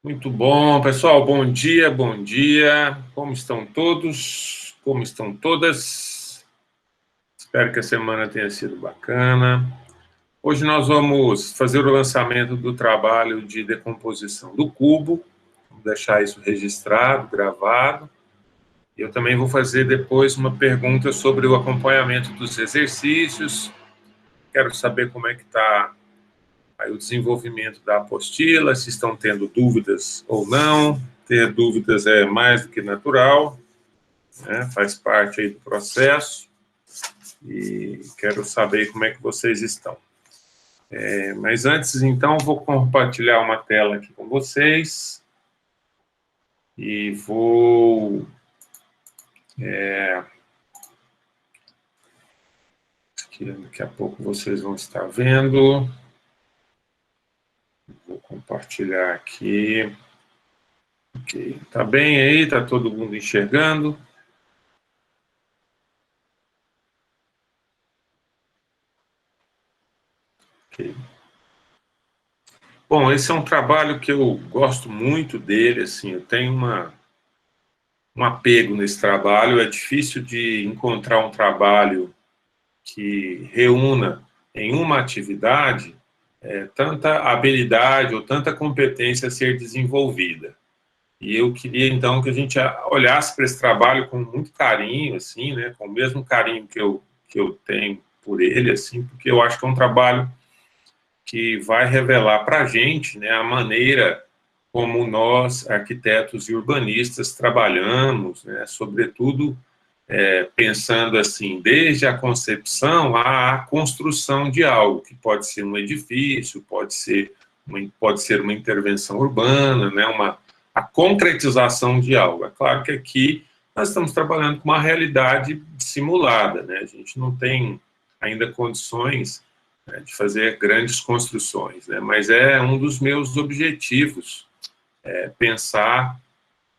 Muito bom, pessoal. Bom dia, bom dia. Como estão todos? Como estão todas? Espero que a semana tenha sido bacana. Hoje nós vamos fazer o lançamento do trabalho de decomposição do cubo. Vou deixar isso registrado, gravado. Eu também vou fazer depois uma pergunta sobre o acompanhamento dos exercícios. Quero saber como é que está aí o desenvolvimento da apostila, se estão tendo dúvidas ou não. Ter dúvidas é mais do que natural, né? Faz parte aí do processo, e quero saber como é que vocês estão. Mas antes, então, vou compartilhar uma tela aqui com vocês, e vou... daqui a pouco vocês vão estar vendo. Vou compartilhar aqui. Ok, tá bem aí? Tá todo mundo enxergando? Ok. Bom, esse é um trabalho que eu gosto muito dele, assim, eu tenho um apego nesse trabalho. É difícil de encontrar um trabalho que reúna em uma atividade tanta habilidade ou tanta competência a ser desenvolvida. E eu queria, então, que a gente olhasse para esse trabalho com muito carinho, assim, né, com o mesmo carinho que eu tenho por ele, assim, porque eu acho que é um trabalho que vai revelar para a gente, né, a maneira como nós, arquitetos e urbanistas, trabalhamos, né, sobretudo pensando assim, desde a concepção à construção de algo, que pode ser um edifício, pode ser uma intervenção urbana, né, a concretização de algo. É claro que aqui nós estamos trabalhando com uma realidade simulada, né, a gente não tem ainda condições, né, de fazer grandes construções, né, mas é um dos meus objetivos, pensar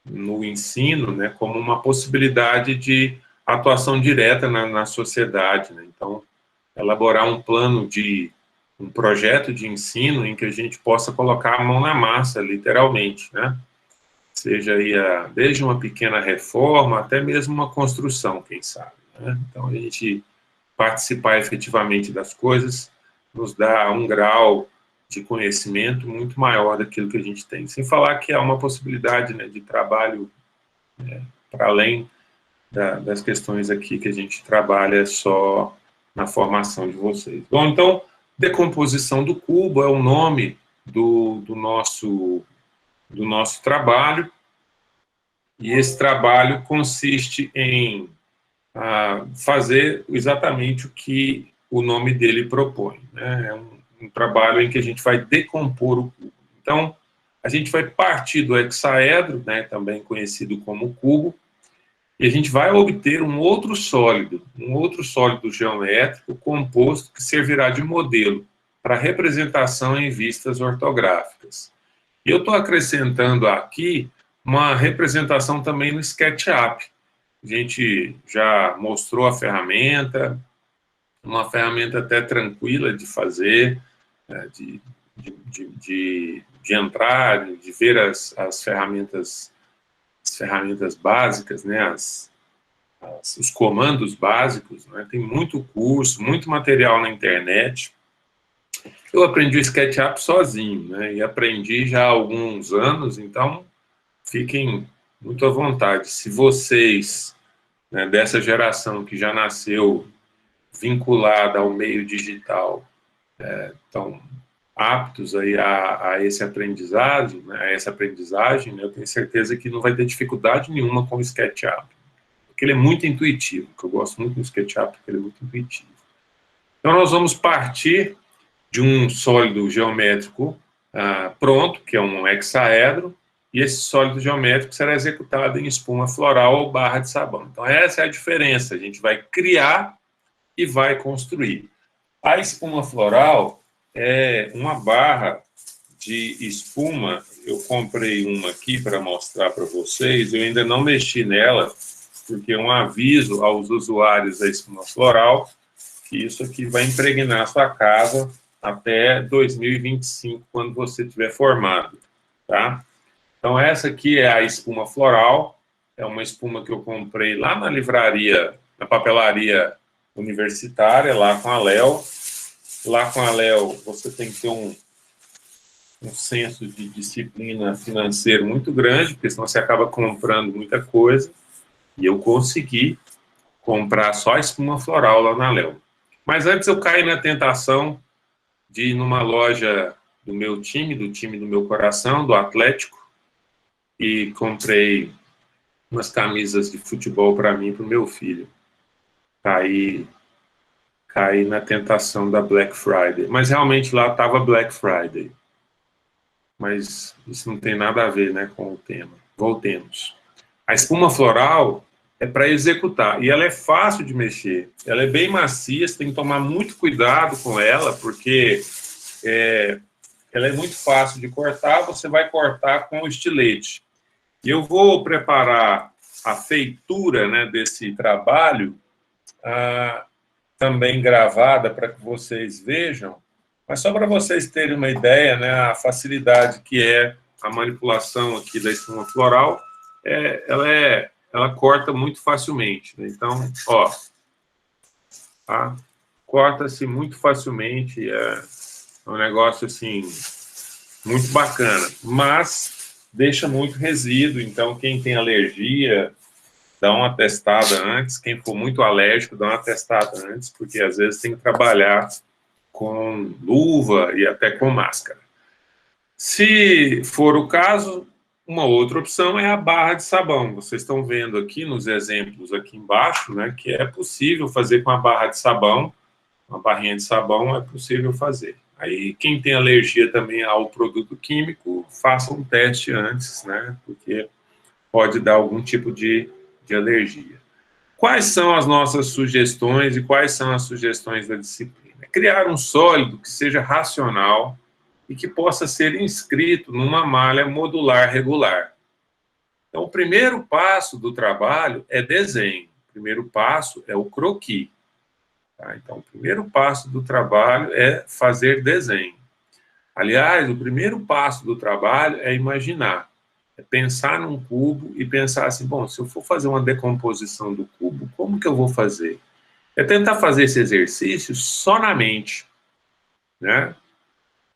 no ensino, né, como uma possibilidade de atuação direta na sociedade, né? Então, elaborar um projeto de ensino em que a gente possa colocar a mão na massa, literalmente, né? Seja aí desde uma pequena reforma até mesmo uma construção, quem sabe, né? Então, a gente participar efetivamente das coisas nos dá um grau de conhecimento muito maior daquilo que a gente tem. Sem falar que há uma possibilidade, né, de trabalho para além das questões aqui que a gente trabalha só na formação de vocês. Bom, então, decomposição do cubo é o nome do nosso trabalho, e esse trabalho consiste em fazer exatamente o que o nome dele propõe, né? É um trabalho em que a gente vai decompor o cubo. Então, a gente vai partir do hexaedro, né, também conhecido como cubo, e a gente vai obter um outro sólido geométrico composto que servirá de modelo para representação em vistas ortográficas. E eu estou acrescentando aqui uma representação também no SketchUp. A gente já mostrou a ferramenta, uma ferramenta até tranquila de fazer, de entrar, de ver as ferramentas básicas, né, os comandos básicos, né? Tem muito curso, muito material na internet. Eu aprendi o SketchUp sozinho, né, e aprendi já há alguns anos, então fiquem muito à vontade. Se vocês, né, dessa geração que já nasceu vinculada ao meio digital, estão aptos aí a esse aprendizado, né, a essa aprendizagem, né, eu tenho certeza que não vai ter dificuldade nenhuma com o SketchUp, porque ele é muito intuitivo, que eu gosto muito do SketchUp, porque ele é muito intuitivo. Então, nós vamos partir de um sólido geométrico pronto, que é um hexaedro, e esse sólido geométrico será executado em espuma floral ou barra de sabão. Então, essa é a diferença. A gente vai criar e vai construir. A espuma floral é uma barra de espuma. Eu comprei uma aqui para mostrar para vocês. Eu ainda não mexi nela, porque é um aviso aos usuários da espuma floral que isso aqui vai impregnar a sua casa até 2025, quando você estiver formado, tá? Então, essa aqui é a espuma floral, é uma espuma que eu comprei lá na livraria, na papelaria universitária, lá com a Léo. Lá com a Léo, você tem que ter um senso de disciplina financeira muito grande, porque senão você acaba comprando muita coisa. E eu consegui comprar só espuma floral lá na Léo. Mas antes eu caí na tentação de ir numa loja do meu time, do time do meu coração, do Atlético, e comprei umas camisas de futebol para mim e para o meu filho. Caí na tentação da Black Friday. Mas realmente lá estava Black Friday. Mas isso não tem nada a ver, né, com o tema. Voltemos. A espuma floral é para executar, e ela é fácil de mexer. Ela é bem macia, você tem que tomar muito cuidado com ela, porque ela é muito fácil de cortar, você vai cortar com o estilete. E eu vou preparar a feitura, né, desse trabalho, também gravada, para que vocês vejam, mas só para vocês terem uma ideia, né, a facilidade que é a manipulação aqui da espuma floral, ela corta muito facilmente, né? Então, ó, tá? Corta-se muito facilmente, é um negócio, assim, muito bacana, mas deixa muito resíduo, então quem tem alergia, dá uma testada antes, quem for muito alérgico, dá uma testada antes, porque às vezes tem que trabalhar com luva e até com máscara. Se for o caso, uma outra opção é a barra de sabão. Vocês estão vendo aqui nos exemplos aqui embaixo, né, que é possível fazer com a barra de sabão, uma barrinha de sabão é possível fazer. Aí, quem tem alergia também ao produto químico, faça um teste antes, né, porque pode dar algum tipo de alergia. Quais são as nossas sugestões e quais são as sugestões da disciplina? Criar um sólido que seja racional e que possa ser inscrito numa malha modular regular. Então, o primeiro passo do trabalho é desenho. O primeiro passo é o croquis. Tá? Então, o primeiro passo do trabalho é fazer desenho. Aliás, o primeiro passo do trabalho é imaginar. É pensar num cubo e pensar assim, bom, se eu for fazer uma decomposição do cubo, como que eu vou fazer? É tentar fazer esse exercício só na mente, né?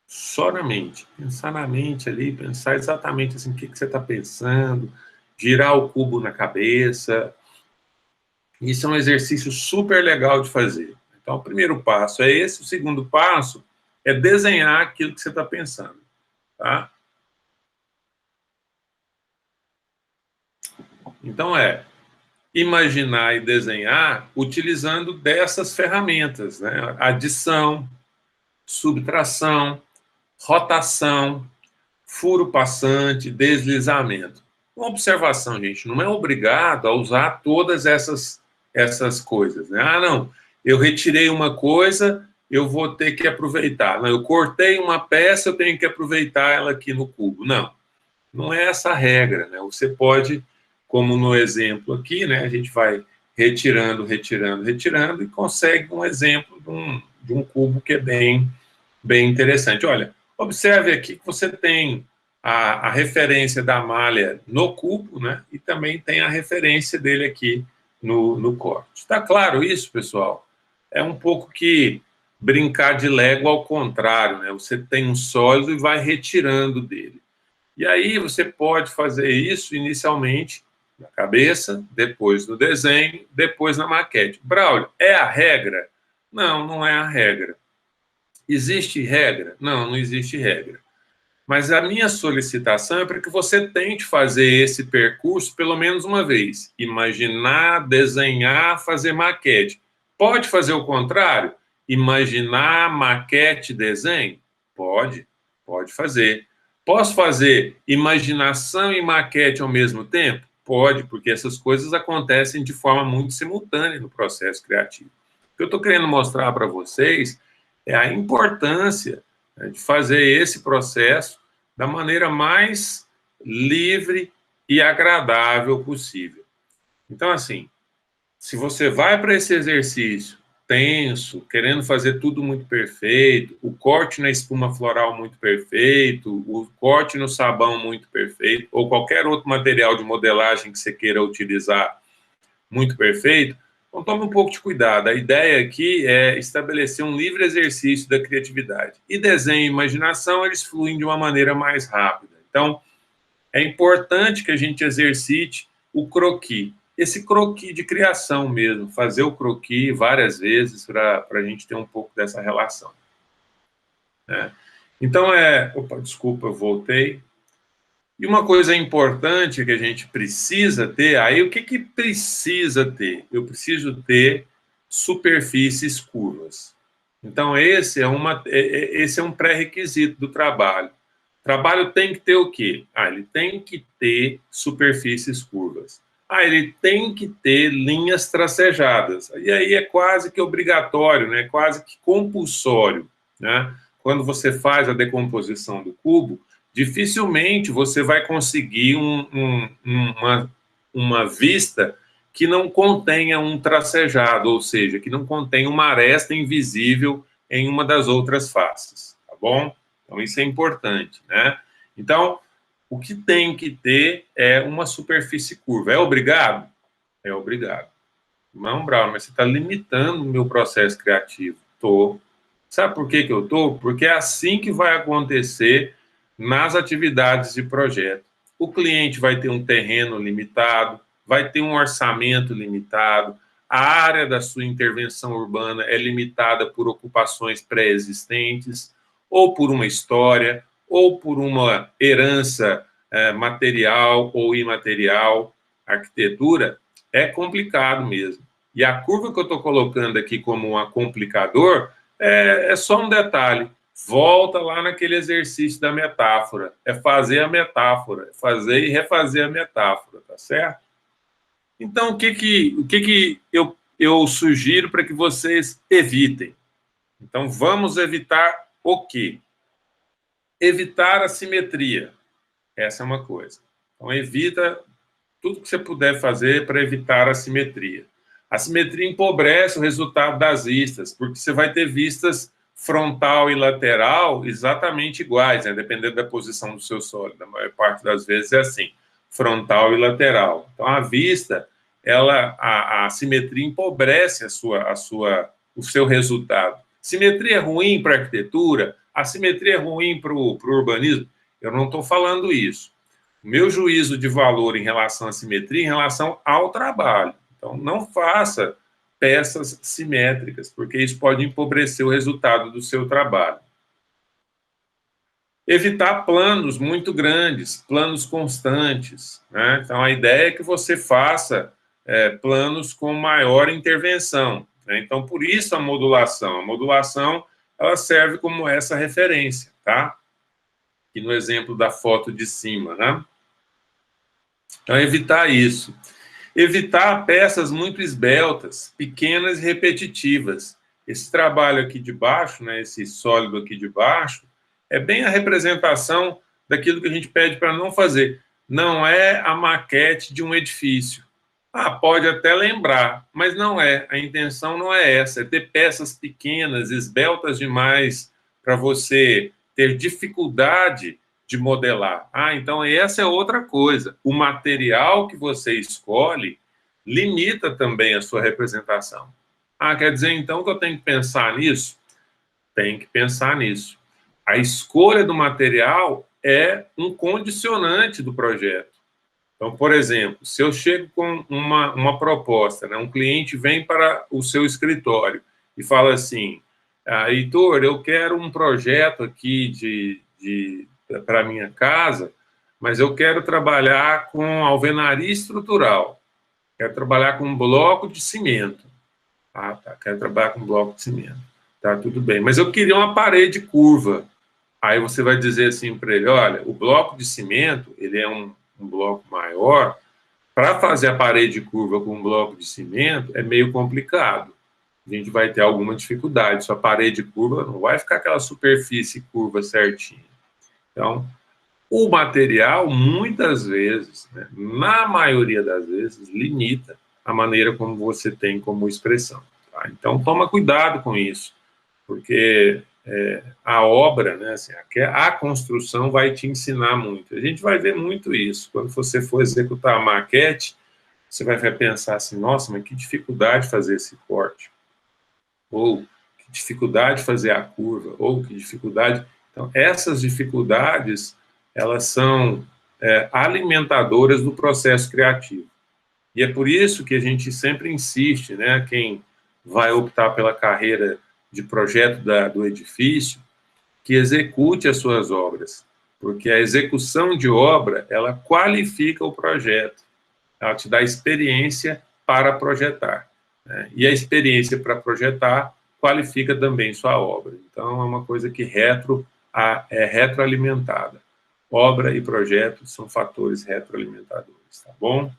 Só na mente. Pensar na mente ali, pensar exatamente assim, o que você está pensando, girar o cubo na cabeça. Isso é um exercício super legal de fazer. Então, o primeiro passo é esse, o segundo passo é desenhar aquilo que você está pensando, tá? Então, imaginar e desenhar utilizando dessas ferramentas, né? Adição, subtração, rotação, furo passante, deslizamento. Uma observação, gente, não é obrigado a usar todas essas coisas, né? Ah, não, eu retirei uma coisa, eu vou ter que aproveitar. Não, eu cortei uma peça, eu tenho que aproveitar ela aqui no cubo. Não, não é essa a regra, né? Você pode, como no exemplo aqui, né? A gente vai retirando, retirando, retirando e consegue um exemplo de um cubo que é bem interessante. Olha, observe aqui que você tem a referência da malha no cubo, né? E também tem a referência dele aqui no corte. Está claro isso, pessoal? É um pouco que brincar de Lego ao contrário, né? Você tem um sólido e vai retirando dele. E aí você pode fazer isso inicialmente na cabeça, depois no desenho, depois na maquete. Braulio, é a regra? Não, não é a regra. Existe regra? Não, não existe regra. Mas a minha solicitação é para que você tente fazer esse percurso pelo menos uma vez. Imaginar, desenhar, fazer maquete. Pode fazer o contrário? Imaginar, maquete, desenho? Pode fazer. Posso fazer imaginação e maquete ao mesmo tempo? Pode, porque essas coisas acontecem de forma muito simultânea no processo criativo. O que eu estou querendo mostrar para vocês é a importância, né, de fazer esse processo da maneira mais livre e agradável possível. Então, assim, se você vai para esse exercício tenso, querendo fazer tudo muito perfeito, o corte na espuma floral muito perfeito, o corte no sabão muito perfeito, ou qualquer outro material de modelagem que você queira utilizar muito perfeito, então tome um pouco de cuidado. A ideia aqui é estabelecer um livre exercício da criatividade. E desenho e imaginação, eles fluem de uma maneira mais rápida. Então, é importante que a gente exercite o croquis. Esse croquis de criação mesmo, fazer o croquis várias vezes para a gente ter um pouco dessa relação. Né? Então, Opa, desculpa, eu voltei. E uma coisa importante que a gente precisa ter, aí o que precisa ter? Eu preciso ter superfícies curvas. Então, esse é um pré-requisito do trabalho. O trabalho tem que ter o quê? Ele tem que ter superfícies curvas. Ele tem que ter linhas tracejadas. E aí é quase que obrigatório, né? Quase que compulsório, né? Quando você faz a decomposição do cubo, dificilmente você vai conseguir uma vista que não contenha um tracejado, ou seja, que não contenha uma aresta invisível em uma das outras faces, tá bom? Então, isso é importante, né? Então, o que tem que ter é uma superfície curva. É obrigado? É obrigado. Não, Braulio, mas você está limitando o meu processo criativo. Estou. Sabe por que eu estou? Porque é assim que vai acontecer nas atividades de projeto. O cliente vai ter um terreno limitado, vai ter um orçamento limitado, a área da sua intervenção urbana é limitada por ocupações pré-existentes, ou por uma história, ou por uma herança material ou imaterial. A arquitetura é complicado mesmo. E a curva que eu estou colocando aqui como um complicador é só um detalhe. Volta lá naquele exercício da metáfora. É fazer a metáfora, fazer e refazer a metáfora, tá certo? Então, o que eu sugiro para que vocês evitem? Então, vamos evitar o quê? Evitar a simetria. Essa é uma coisa. Então, evita tudo que você puder fazer para evitar a simetria. A simetria empobrece o resultado das vistas, porque você vai ter vistas frontal e lateral exatamente iguais, né? Dependendo da posição do seu sólido. A maior parte das vezes é assim, frontal e lateral. Então, a vista, a simetria empobrece o seu resultado. Simetria é ruim para a arquitetura? A simetria é ruim para o urbanismo? Eu não estou falando isso. O meu juízo de valor em relação à simetria, em relação ao trabalho. Então, não faça peças simétricas, porque isso pode empobrecer o resultado do seu trabalho. Evitar planos muito grandes, planos constantes, né? Então, a ideia é que você faça planos com maior intervenção, né? Então, por isso a modulação. A modulação, ela serve como essa referência, tá? Aqui no exemplo da foto de cima, né? Então, evitar isso. Evitar peças muito esbeltas, pequenas e repetitivas. Esse trabalho aqui de baixo, né, esse sólido aqui de baixo, é bem a representação daquilo que a gente pede para não fazer. Não é a maquete de um edifício. Pode até lembrar, mas não é. A intenção não é essa. É ter peças pequenas, esbeltas demais, para você ter dificuldade de modelar. Então essa é outra coisa. O material que você escolhe limita também a sua representação. Quer dizer então que eu tenho que pensar nisso? Tem que pensar nisso. A escolha do material é um condicionante do projeto. Então, por exemplo, se eu chego com uma proposta, né, um cliente vem para o seu escritório e fala assim, Heitor, eu quero um projeto aqui para minha casa, mas eu quero trabalhar com alvenaria estrutural, quero trabalhar com bloco de cimento. Quero trabalhar com bloco de cimento. Tá, tudo bem, mas eu queria uma parede curva. Aí você vai dizer assim para ele, olha, o bloco de cimento, ele é um bloco maior, para fazer a parede curva com um bloco de cimento é meio complicado. A gente vai ter alguma dificuldade. Sua parede curva não vai ficar aquela superfície curva certinha. Então, o material, muitas vezes, né, na maioria das vezes, limita a maneira como você tem como expressão. Tá? Então, toma cuidado com isso, porque a obra, né, assim, a construção vai te ensinar muito. A gente vai ver muito isso. Quando você for executar a maquete, você vai pensar assim, nossa, mas que dificuldade fazer esse corte. Ou que dificuldade fazer a curva, ou que dificuldade... Então, essas dificuldades, elas são alimentadoras do processo criativo. E é por isso que a gente sempre insiste, né, quem vai optar pela carreira de projeto do edifício, que execute as suas obras, porque a execução de obra, ela qualifica o projeto, ela te dá experiência para projetar, né? E a experiência para projetar qualifica também sua obra. Então, é uma coisa que é retroalimentada. Obra e projeto são fatores retroalimentadores, tá bom?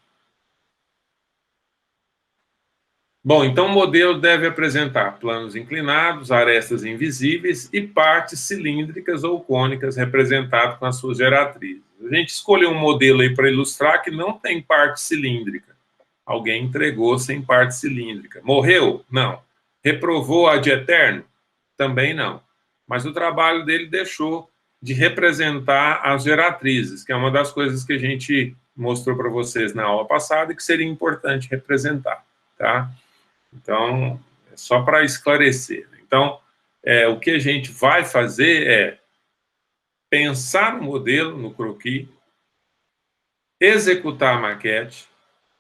Bom, então o modelo deve apresentar planos inclinados, arestas invisíveis e partes cilíndricas ou cônicas representadas com as suas geratrizes. A gente escolheu um modelo aí para ilustrar que não tem parte cilíndrica. Alguém entregou sem parte cilíndrica. Morreu? Não. Reprovou ad eterno? Também não. Mas o trabalho dele deixou de representar as geratrizes, que é uma das coisas que a gente mostrou para vocês na aula passada e que seria importante representar, tá? Então, é só para esclarecer. Então, o que a gente vai fazer é pensar no modelo, no croquis, executar a maquete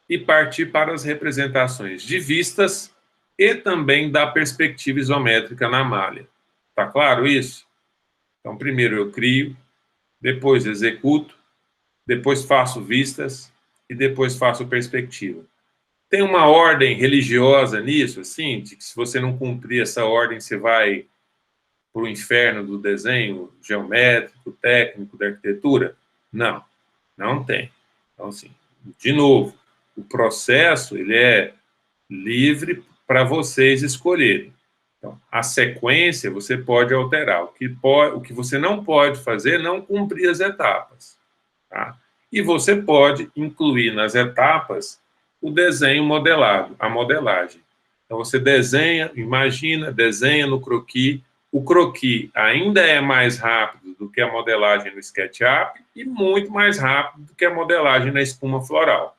e partir para as representações de vistas e também da perspectiva isométrica na malha. Tá claro isso? Então, primeiro eu crio, depois executo, depois faço vistas e depois faço perspectiva. Tem uma ordem religiosa nisso, assim, de que se você não cumprir essa ordem, você vai para o inferno do desenho geométrico, técnico, da arquitetura? Não, não tem. Então, assim, de novo, o processo, ele é livre para vocês escolherem. Então, a sequência você pode alterar. O que você não pode fazer é não cumprir as etapas. Tá? E você pode incluir nas etapas o desenho modelado, a modelagem. Então, você desenha, imagina, desenha no croquis. O croquis ainda é mais rápido do que a modelagem no SketchUp e muito mais rápido do que a modelagem na espuma floral.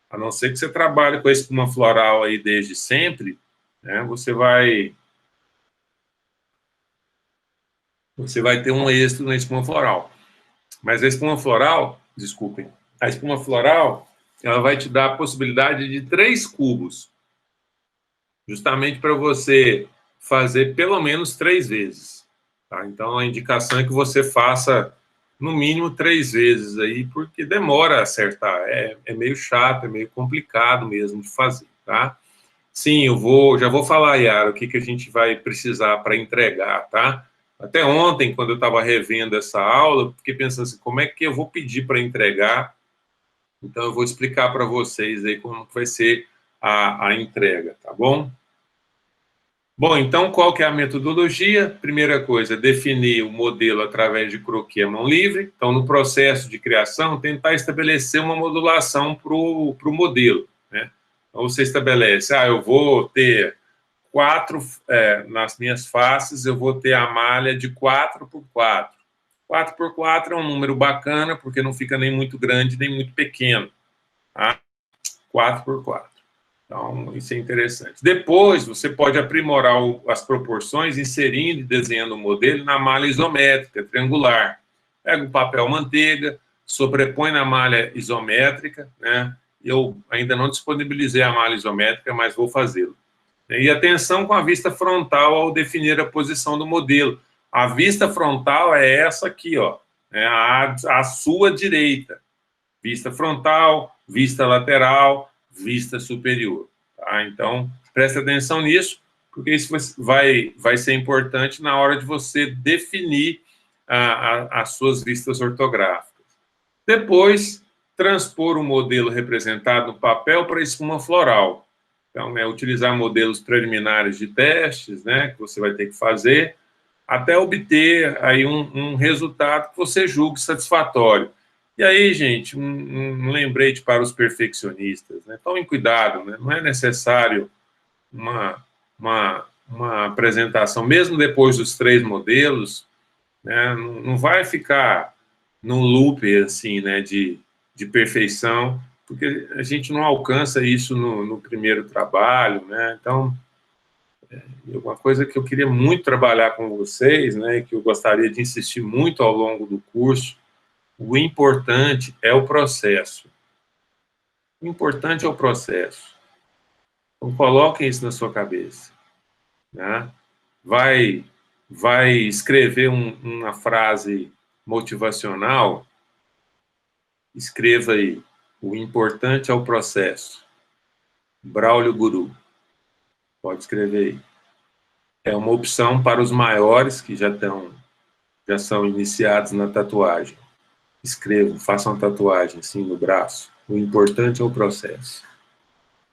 A não ser que você trabalhe com a espuma floral aí desde sempre, né, você vai ter um êxito na espuma floral. Mas a espuma floral, desculpem, a espuma floral, ela vai te dar a possibilidade de 3 cubos, justamente para você fazer pelo menos 3 vezes. Tá? Então, a indicação é que você faça no mínimo 3 vezes aí, porque demora a acertar. É meio chato, é meio complicado mesmo de fazer, tá? Sim, já vou falar, Yara, o que a gente vai precisar para entregar, tá? Até ontem, quando eu estava revendo essa aula, eu fiquei pensando assim, como é que eu vou pedir para entregar? Então, eu vou explicar para vocês aí como vai ser a entrega, tá bom? Bom, então, qual que é a metodologia? Primeira coisa, definir o modelo através de croquis à mão livre. Então, no processo de criação, tentar estabelecer uma modulação para o modelo, né? Então, você estabelece, eu vou ter 4, nas minhas faces, eu vou ter a malha de 4 por 4. 4 por 4 é um número bacana, porque não fica nem muito grande, nem muito pequeno. Tá? 4 por 4. Então, isso é interessante. Depois, você pode aprimorar as proporções, inserindo e desenhando o modelo na malha isométrica, triangular. Pega o papel manteiga, sobrepõe na malha isométrica, né? Eu ainda não disponibilizei a malha isométrica, mas vou fazê-lo. E atenção com a vista frontal ao definir a posição do modelo. A vista frontal é essa aqui, ó, a sua direita. Vista frontal, vista lateral, vista superior. Tá? Então, preste atenção nisso, porque isso vai ser importante na hora de você definir as suas vistas ortográficas. Depois, transpor o modelo representado no papel para a espuma floral. Então, utilizar modelos preliminares de testes, né, que você vai ter que fazer, até obter aí um resultado que você julgue satisfatório. E aí, gente, um lembrete para os perfeccionistas, né? Tomem cuidado, né? Não é necessário uma uma apresentação, mesmo depois dos 3 modelos, né, não vai ficar num loop assim, né, de perfeição, porque a gente não alcança isso no primeiro trabalho, né? Então, uma coisa que eu queria muito trabalhar com vocês, né, que eu gostaria de insistir muito ao longo do curso, o importante é o processo. O importante é o processo. Então, coloquem isso na sua cabeça, né? Vai escrever uma frase motivacional, escreva aí, o importante é o processo. Braulio Guru, pode escrever aí. É uma opção para os maiores que já são iniciados na tatuagem. Escrevam, façam tatuagem assim no braço. O importante é o processo.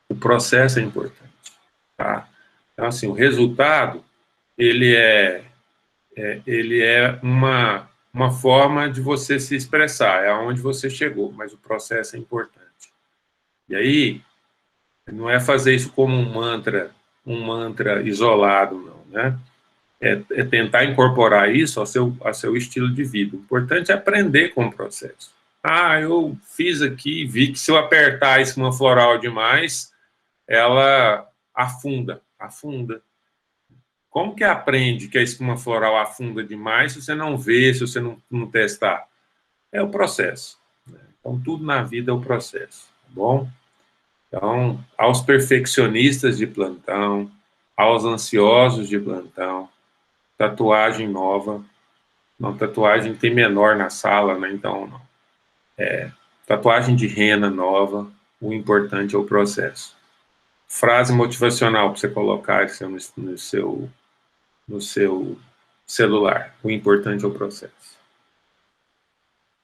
O processo é importante, tá? Então, assim, o resultado, ele é uma forma de você se expressar, é aonde você chegou, mas o processo é importante. E aí, não é fazer isso como um mantra isolado, não, né? É tentar incorporar isso ao seu estilo de vida. O importante é aprender com o processo. Ah, eu fiz aqui, vi que se eu apertar a espuma floral demais, ela afunda. Como que aprende que a espuma floral afunda demais se você não vê, se você não testar? É o processo, né? Então, tudo na vida é o processo, tá bom? Então, aos perfeccionistas de plantão, aos ansiosos de plantão, tatuagem nova, não, tatuagem tem menor na sala, né? Então, não. Tatuagem de rena nova, o importante é o processo. Frase motivacional para você colocar no seu celular, o importante é o processo.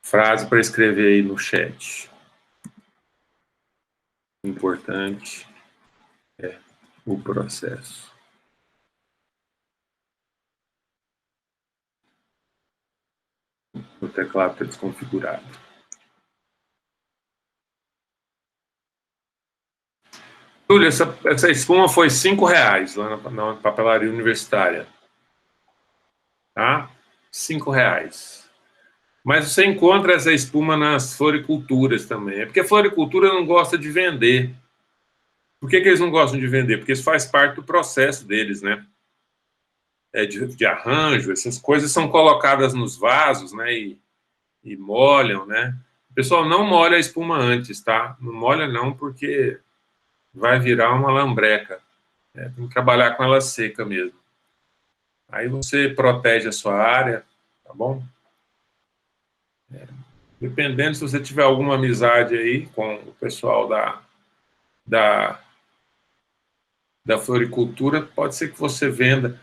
Frase para escrever aí no chat. O importante é o processo. O teclado está desconfigurado. Túlio, essa espuma foi R$5 lá na papelaria universitária. Tá? R$5. Mas você encontra essa espuma nas floriculturas também. É porque a floricultura não gosta de vender. Por que eles não gostam de vender? Porque isso faz parte do processo deles, né? De arranjo, essas coisas são colocadas nos vasos, né? E molham, né? O pessoal não molha a espuma antes, tá? Não molha não, porque vai virar uma lambreca. Tem que trabalhar com ela seca mesmo. Aí você protege a sua área, tá bom? Dependendo se você tiver alguma amizade aí com o pessoal da floricultura, pode ser que você venda.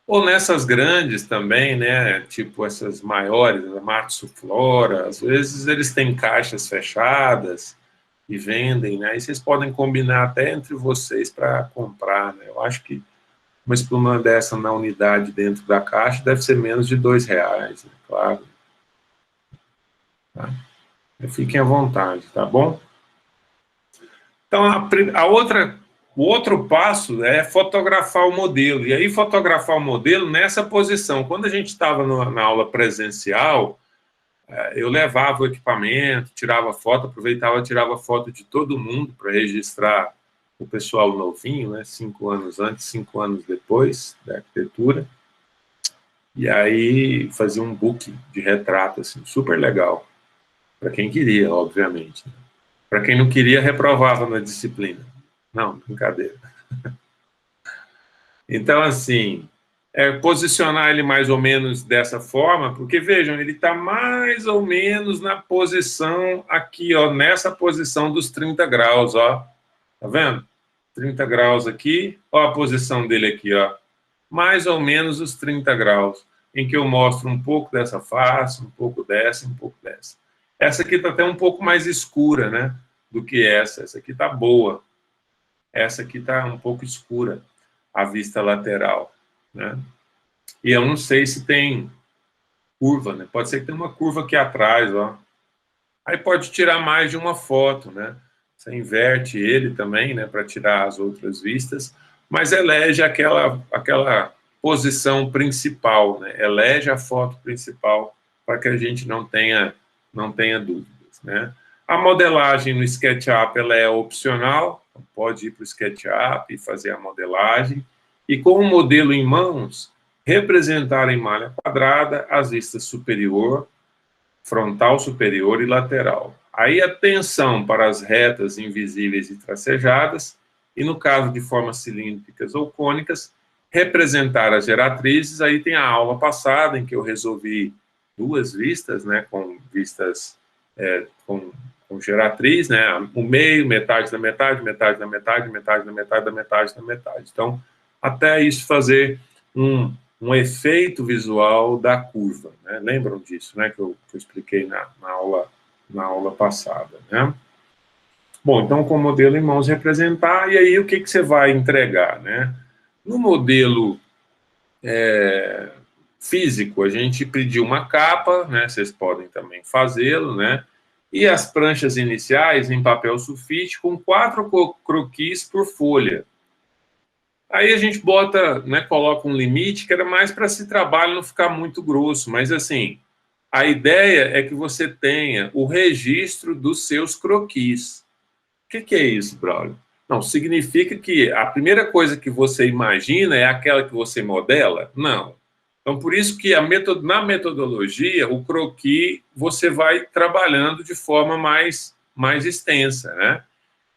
Ou nessas grandes também, né? Tipo essas maiores, a Matsu Flora, às vezes eles têm caixas fechadas e vendem, né? E vocês podem combinar até entre vocês para comprar, né? Eu acho que uma espuma dessa na unidade dentro da caixa deve ser menos de R$2, né? Claro. Tá? Fiquem à vontade, tá bom? Então, o outro passo é fotografar o modelo. E aí, fotografar o modelo nessa posição. Quando a gente estava na aula presencial, eu levava o equipamento, tirava foto, aproveitava, tirava foto de todo mundo para registrar o pessoal novinho, né? 5 anos antes, 5 anos depois da arquitetura. E aí, fazia um book de retrato, assim, super legal. Para quem queria, obviamente. Para quem não queria, reprovava na disciplina. Não, brincadeira. Então, assim, posicionar ele mais ou menos dessa forma, porque, vejam, ele está mais ou menos na posição aqui, ó, nessa posição dos 30 graus, ó. Tá vendo? 30 graus aqui, ó a posição dele aqui, ó. Mais ou menos os 30 graus, em que eu mostro um pouco dessa face, um pouco dessa, um pouco dessa. Essa aqui está até um pouco mais escura, né, do que essa. Essa aqui está boa. Essa aqui está um pouco escura, a vista lateral, né? E eu não sei se tem curva, né? Pode ser que tenha uma curva aqui atrás, ó. Aí pode tirar mais de uma foto, né? Você inverte ele também, né, para tirar as outras vistas. mas elege aquela posição principal, né? Elege a foto principal para que a gente não tenha dúvidas, né? A modelagem no SketchUp ela é opcional, pode ir para o SketchUp e fazer a modelagem, e com o modelo em mãos, representar em malha quadrada as vistas superior, frontal, superior e lateral. Aí atenção para as retas invisíveis e tracejadas, e no caso de formas cilíndricas ou cônicas, representar as geratrizes. Aí tem a aula passada em que eu resolvi duas vistas, né, com vistas com geratriz, né, o meio, metade da metade, metade da metade, metade da metade da metade da metade. Então, até isso fazer um efeito visual da curva, né? Lembram disso, né, que eu expliquei na aula passada, né? Bom, então, com o modelo em mãos representar, e aí o que você vai entregar, né? No modelo físico, a gente pediu uma capa, né? Vocês podem também fazê-lo, né? E as pranchas iniciais em papel sulfite com 4 croquis por folha. Aí a gente bota, né, coloca um limite que era mais para esse trabalho não ficar muito grosso, mas assim, a ideia é que você tenha o registro dos seus croquis. O que é isso, Braulio? Não, significa que a primeira coisa que você imagina é aquela que você modela? Não. Então, por isso que na metodologia, o croquis você vai trabalhando de forma mais extensa, né?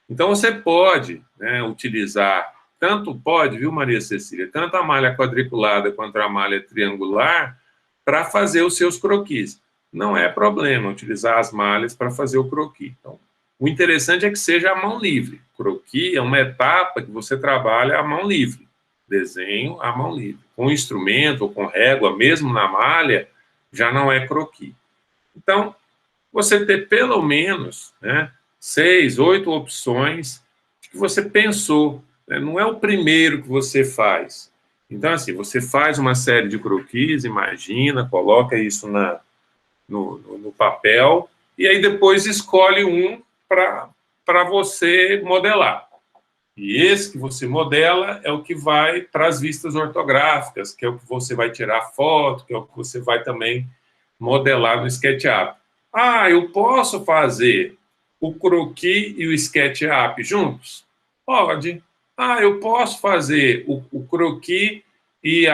Então, você pode, né, utilizar, viu, Maria Cecília, tanto a malha quadriculada quanto a malha triangular para fazer os seus croquis. Não é problema utilizar as malhas para fazer o croquis. Então, o interessante é que seja a mão livre. Croquis é uma etapa que você trabalha a mão livre. Desenho à mão livre. Com instrumento ou com régua, mesmo na malha, já não é croquis. Então, você ter pelo menos, né, 6, 8 opções que você pensou, né? Não é o primeiro que você faz. Então, assim, você faz uma série de croquis, imagina, coloca isso no papel, e aí depois escolhe um para você modelar. E esse que você modela é o que vai para as vistas ortográficas, que é o que você vai tirar foto, que é o que você vai também modelar no SketchUp. Ah, eu posso fazer o croquis e o SketchUp juntos? Pode. Ah, eu posso fazer o croquis e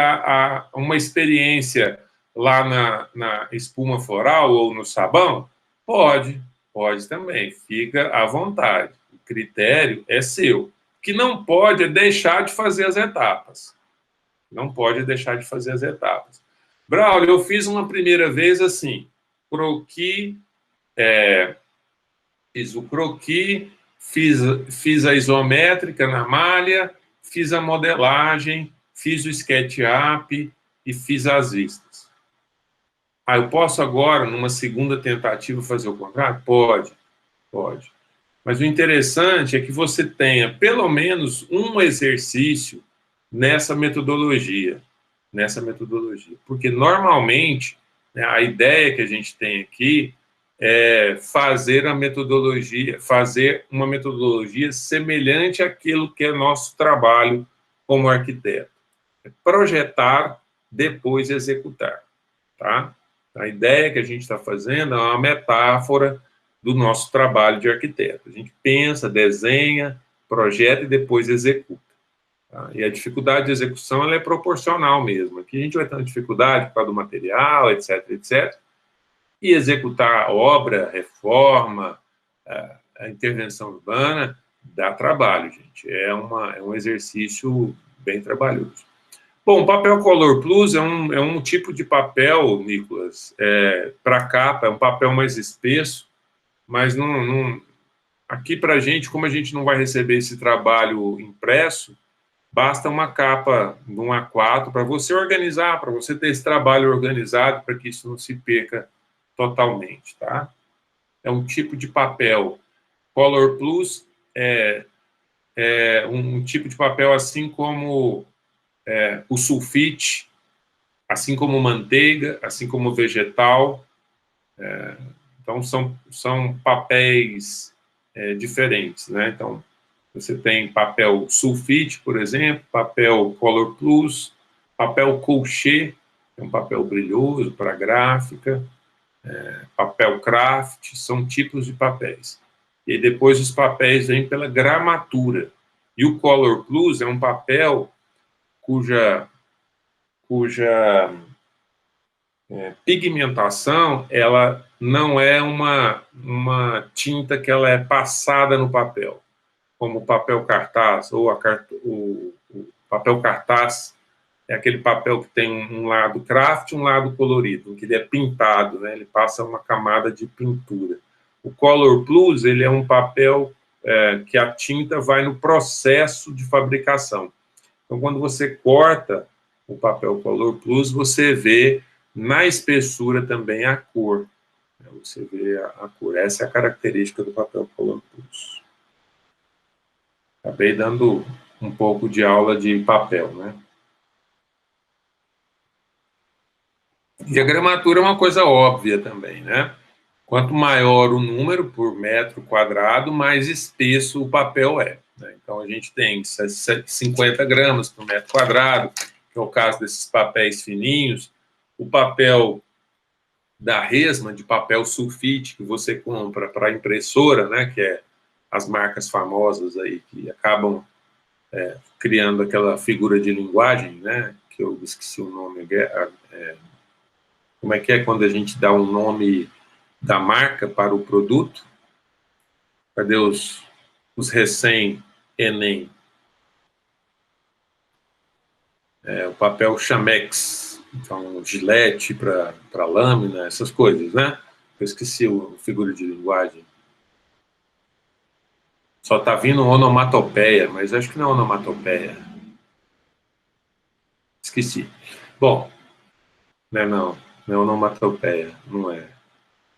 uma experiência lá na espuma floral ou no sabão? Pode também. Fica à vontade. O critério é seu. O que não pode é deixar de fazer as etapas. Não pode deixar de fazer as etapas. Braulio, eu fiz uma primeira vez assim, fiz o croquis, fiz a isométrica na malha, fiz a modelagem, fiz o SketchUp e fiz as vistas. Ah, eu posso agora, numa segunda tentativa, fazer o contrário? Pode. Mas o interessante é que você tenha pelo menos um exercício nessa metodologia. Porque, normalmente, né, a ideia que a gente tem aqui é fazer uma metodologia semelhante àquilo que é nosso trabalho como arquiteto. É projetar, depois executar, tá? A ideia que a gente está fazendo é uma metáfora do nosso trabalho de arquiteto. A gente pensa, desenha, projeta e depois executa. Tá? E a dificuldade de execução ela é proporcional mesmo. Aqui a gente vai ter uma dificuldade por causa do material, etc. E executar a obra, reforma, a intervenção urbana, dá trabalho, gente. É um exercício bem trabalhoso. Bom, o papel Color Plus é um tipo de papel, Nicolas, para capa, é um papel mais espesso, mas aqui para a gente, como a gente não vai receber esse trabalho impresso, basta uma capa de um A4 para você organizar, para você ter esse trabalho organizado, para que isso não se perca totalmente, tá? É um tipo de papel. Color Plus é um tipo de papel assim como o sulfite, assim como manteiga, assim como vegetal. Então, são papéis diferentes, né? Então, Você tem papel sulfite, por exemplo, papel Color Plus, papel Colchê, é um papel brilhoso para gráfica, papel craft, são tipos de papéis. E depois os papéis vêm pela gramatura. E o Color Plus é um papel cuja pigmentação, ela não é uma tinta que ela é passada no papel, como o papel cartaz, ou o papel cartaz é aquele papel que tem um lado craft e um lado colorido, que ele é pintado, né? Ele passa uma camada de pintura. O Color Plus, ele é um papel que a tinta vai no processo de fabricação. Então, quando você corta o papel Color Plus, você vê na espessura também a cor. Você vê a cor. Essa é a característica do papel Color Plus. Acabei dando um pouco de aula de papel, né? E a gramatura é uma coisa óbvia também, né? Quanto maior o número por metro quadrado, mais espesso o papel é. Né? Então, a gente tem 50 gramas por metro quadrado, que é o caso desses papéis fininhos. O papel da resma, de papel sulfite, que você compra para impressora, né? Que é as marcas famosas aí, que acabam criando aquela figura de linguagem, né? Que eu esqueci o nome. Como é que é quando a gente dá um nome da marca para o produto? Cadê os recém-ENEM? O papel Chamex, então Gillette para lâmina, essas coisas, né? Eu esqueci o figura de linguagem. Só está vindo onomatopeia, mas acho que não é onomatopeia. Esqueci. Bom, não é onomatopeia, não é.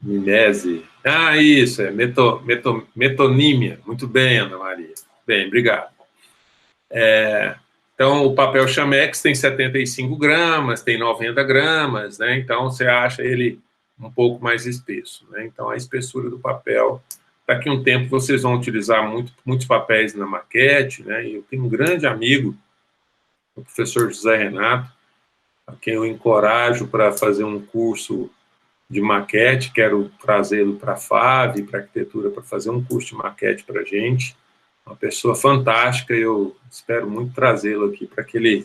Mimese. Ah, isso, é metonímia. Muito bem, Ana Maria. Bem, obrigado. Então, o papel Chamex tem 75 gramas, tem 90 gramas, né? Então, você acha ele um pouco mais espesso, né? Então, a espessura do papel, daqui a um tempo vocês vão utilizar muitos papéis na maquete, né? E eu tenho um grande amigo, o professor José Renato, a quem eu encorajo para fazer um curso de maquete, quero trazê-lo para a FAV, para arquitetura, para fazer um curso de maquete para a gente. Uma pessoa fantástica, e eu espero muito trazê-lo aqui para que ele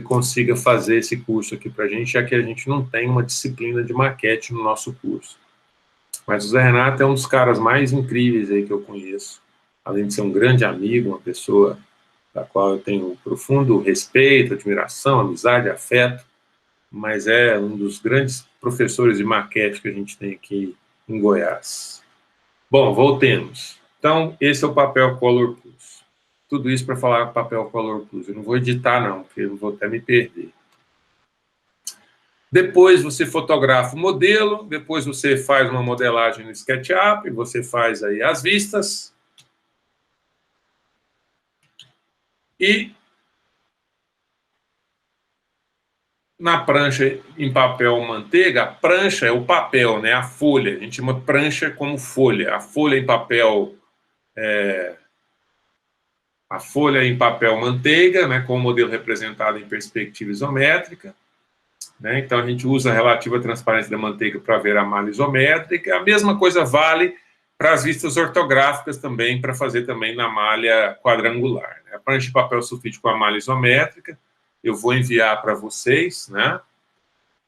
consiga fazer esse curso aqui para a gente, já que a gente não tem uma disciplina de maquete no nosso curso. Mas o Zé Renato é um dos caras mais incríveis aí que eu conheço, além de ser um grande amigo, uma pessoa da qual eu tenho profundo respeito, admiração, amizade, afeto, mas é um dos grandes professores de maquete que a gente tem aqui em Goiás. Bom, voltemos. Então, esse é o papel Color Plus. Tudo isso para falar papel Color Plus. Eu não vou editar, não, porque eu vou até me perder. Depois você fotografa o modelo, depois você faz uma modelagem no SketchUp, você faz aí as vistas. E na prancha em papel manteiga, a prancha é o papel, né? A folha. A gente chama prancha como folha. A folha em papel a folha em papel manteiga, né, com o modelo representado em perspectiva isométrica. Né? Então, a gente usa a relativa transparência da manteiga para ver a malha isométrica. A mesma coisa vale para as vistas ortográficas também, para fazer também na malha quadrangular. Né? A prancha de papel sulfite com a malha isométrica, eu vou enviar para vocês, né?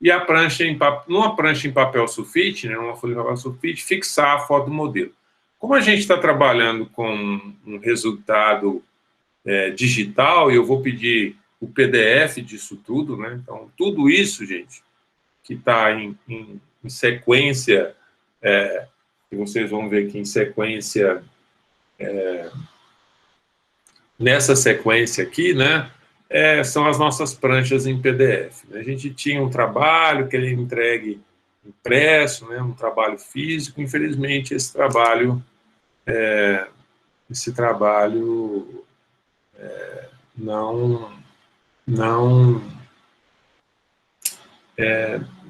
E a prancha numa prancha em papel sulfite, né, numa folha de papel sulfite, fixar a foto do modelo. Como a gente está trabalhando com um resultado digital, e eu vou pedir o PDF disso tudo, né? Então, tudo isso, gente, que está em sequência, que vocês vão ver aqui em sequência, nessa sequência aqui, né? São as nossas pranchas em PDF. Né? A gente tinha um trabalho que ele entregue impresso, né? Um trabalho físico. Infelizmente, esse trabalho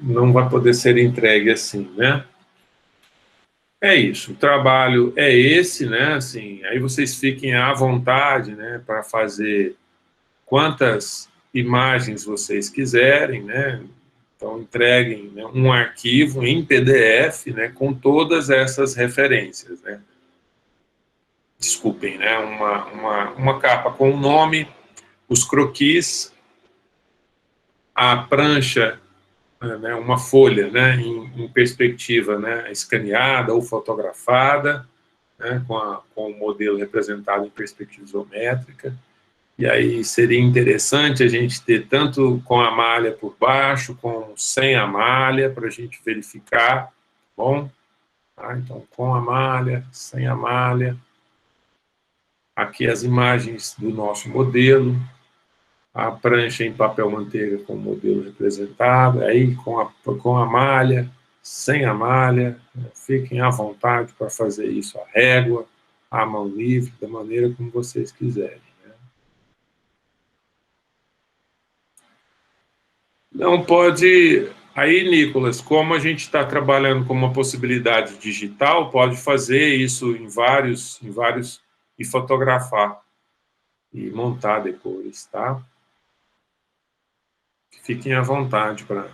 não vai poder ser entregue assim, né? É isso, o trabalho é esse, né? Assim, aí vocês fiquem à vontade, né, para fazer quantas imagens vocês quiserem, né? Então, entreguem, né, um arquivo em PDF, né, com todas essas referências, né? Desculpem, né? Uma capa com o nome, os croquis, a prancha, né, uma folha, né, em perspectiva, né, escaneada ou fotografada, né, com o modelo representado em perspectiva isométrica. E aí seria interessante a gente ter tanto com a malha por baixo, como sem a malha, para a gente verificar, bom? Tá? Então, com a malha, sem a malha. Aqui as imagens do nosso modelo, a prancha em papel manteiga com o modelo representado, aí com a malha, sem a malha, né? Fiquem à vontade para fazer isso, a régua, à mão livre, da maneira como vocês quiserem. Né? Não pode. Aí, Nicolas, como a gente está trabalhando com uma possibilidade digital, pode fazer isso em vários, e fotografar e montar depois, tá? Fiquem à vontade para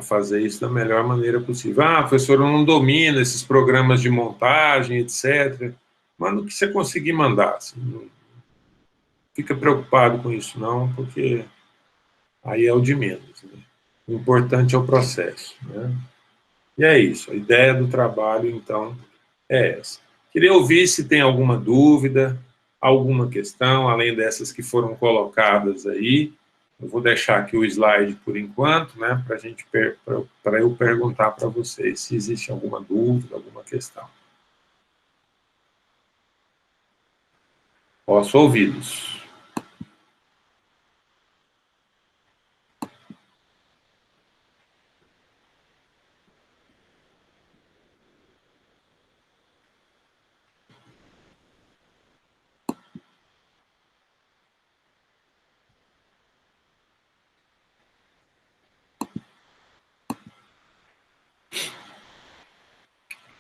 fazer isso da melhor maneira possível. Ah, professor, eu não domino esses programas de montagem, etc. Manda o que você conseguir mandar. Assim, não fica preocupado com isso, não, porque aí é o de menos. Né? O importante é o processo. Né? E é isso. A ideia do trabalho, então, é essa. Queria ouvir se tem alguma dúvida, alguma questão, além dessas que foram colocadas aí. Eu vou deixar aqui o slide por enquanto, né, para eu perguntar para vocês se existe alguma dúvida, alguma questão. Posso ouvi-los.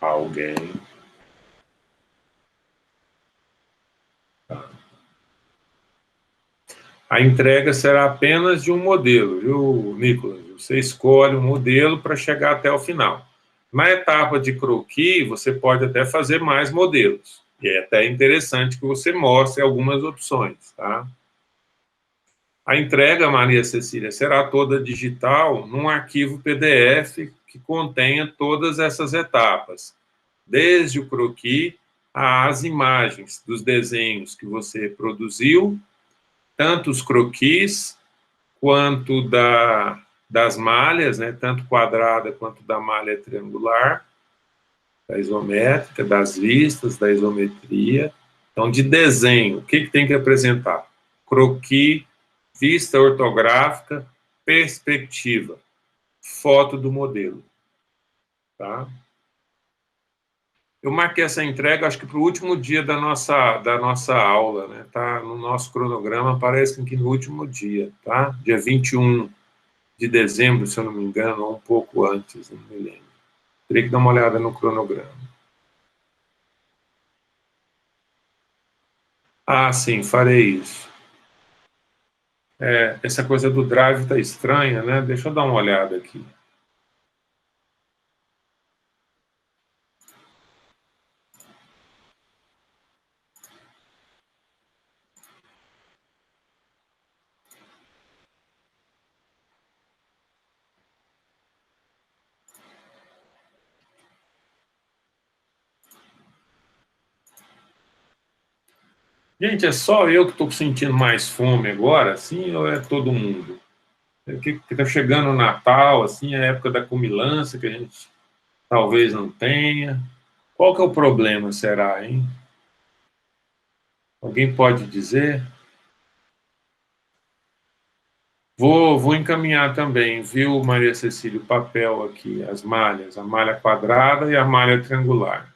Alguém? A entrega será apenas de um modelo, viu, Nicolas? Você escolhe um modelo para chegar até o final. Na etapa de croquis, você pode até fazer mais modelos. E é até interessante que você mostre algumas opções, tá? A entrega, Maria Cecília, será toda digital num arquivo PDF que contenha todas essas etapas, desde o croquis às imagens dos desenhos que você produziu, tanto os croquis quanto das malhas, né, tanto quadrada quanto da malha triangular, da isométrica, das vistas, da isometria. Então, de desenho, o que tem que apresentar? Croquis, vista ortográfica, perspectiva, foto do modelo. Tá? Eu marquei essa entrega, acho que para o último dia da nossa aula, né? Tá no nosso cronograma, parece que no último dia, tá? Dia 21 de dezembro, se eu não me engano, ou um pouco antes, não me lembro. Teria que dar uma olhada no cronograma. Ah, sim, farei isso. Essa coisa do drive está estranha, né? Deixa eu dar uma olhada aqui. Gente, é só eu que estou sentindo mais fome agora, assim, ou é todo mundo? É que está chegando o Natal, assim, a época da comilança, que a gente talvez não tenha. Qual que é o problema, será, hein? Alguém pode dizer? Vou encaminhar também, viu, Maria Cecília, o papel aqui, as malhas, a malha quadrada e a malha triangular.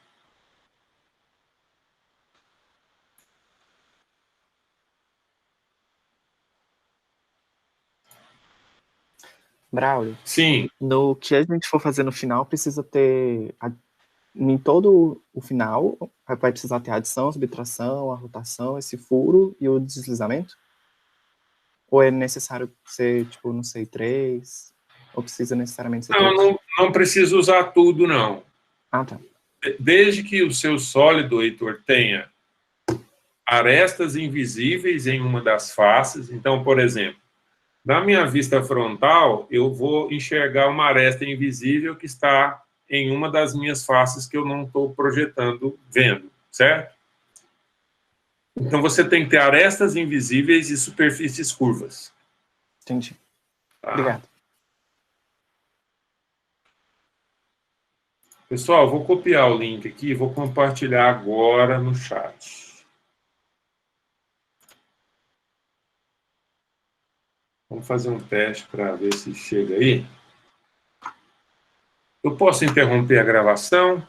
Braulio, Sim. no que a gente for fazer no final, precisa ter em todo o final, vai precisar ter a adição, a subtração, a rotação, esse furo e o deslizamento? Ou é necessário ser, tipo, não sei, 3? Ou precisa necessariamente ser todos? Não precisa usar tudo, não. Ah, tá. Desde que o seu sólido, Heitor, tenha arestas invisíveis em uma das faces. Então, por exemplo, na minha vista frontal, eu vou enxergar uma aresta invisível que está em uma das minhas faces que eu não estou projetando, vendo, certo? Então, você tem que ter arestas invisíveis e superfícies curvas. Entendi. Tá? Obrigado. Pessoal, vou copiar o link aqui e vou compartilhar agora no chat. Vamos fazer um teste para ver se chega aí. Eu posso interromper a gravação?